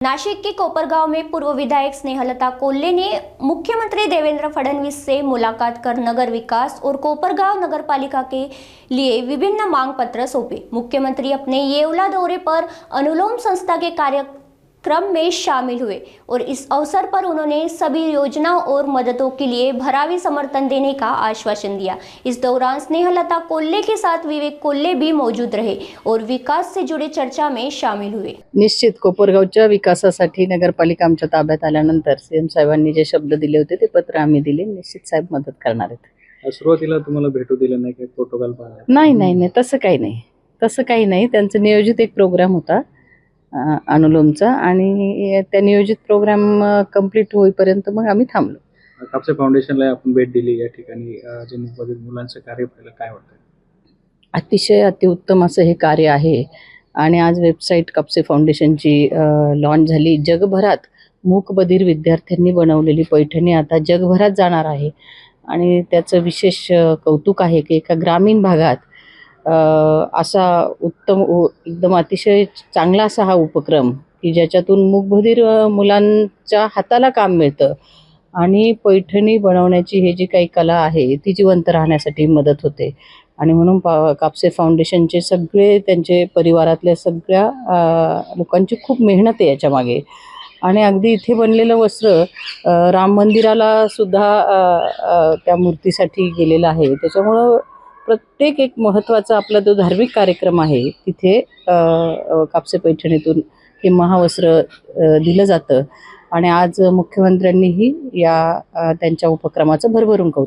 नासिक के कोपरगांव में पूर्व विधायक स्नेहलता कोल्हे ने मुख्यमंत्री देवेंद्र फडणवीस से मुलाकात कर नगर विकास और कोपरगांव नगरपालिका के लिए विभिन्न मांग पत्र सौंपे। मुख्यमंत्री अपने येवला दौरे पर अनुलोम संस्था के कार्यक्रम में शामिल हुए और इस अवसर पर उन्होंने सभी योजनाओं और मददों के लिए भरावी समर्थन देने का आश्वासन दिया। इस दौरान स्नेहलता कोल्हे के साथ विवेक कोल्हे भी मौजूद रहे और विकास से जुड़े चर्चा में शामिल हुए। निश्चित कोपरगावच्या विकासासाठी नगरपालिका आमच्या ताब्यात आल्यानंतर सीएम साहेबांनी जे शब्द दिले होते ते पत्र आम्ही दिले। निश्चित साहेब मदत करणार आहेत। सुरुवातीला तुम्हाला भेटू दिलं नाही, काही प्रोटोकॉल पाळला नाही तसं काही नाही त्यांचं नियोजित एक प्रोग्राम होता अनुलोमचा आणि त्या नियोजित प्रोग्राम कंप्लीट होईपर्यंत मग आम्ही थांबलो। कापसे फाउंडेशनला आपण भेट दिली, या ठिकाणी जे मुलांचं कार्य पाहिलं, काय वाटतं? अतिशय अतिउत्तम असं हे कार्य आहे आणि आज वेबसाईट कापसे फाउंडेशनची लॉन्च झाली। जगभरात मूकबधीर विद्यार्थ्यांनी बनवलेली पैठणी आता जगभरात जाणार आहे आणि त्याचं विशेष कौतुक आहे की एका ग्रामीण भागात असा उत्तम एकदम अतिशय चांगला असा हा उपक्रम की ज्याच्यातून मूकबधीर मुलांच्या हाताला काम मिळतं आणि पैठणी बनवण्याची ही जी काही कला आहे ती जिवंत राहण्यासाठी मदत होते। आणि म्हणून कापसे फाउंडेशनचे सगळे त्यांचे परिवारातल्या सगळ्या लोकांची खूप मेहनत आहे याच्या मागे आणि अगदी इथे बनलेलं वस्त्र राम मंदिराला सुद्धा त्या मूर्तीसाठी गेलेलं आहे। त्याच्यामुळं प्रत्येक एक महत्त्वाचा आपला जो धार्मिक कार्यक्रम आहे तिथे कापसे पैठणीतून हे महावस्त्र दिलं जातं आणि आज मुख्यमंत्र्यांनीही या त्यांच्या उपक्रमाचं भरभरून कौतुक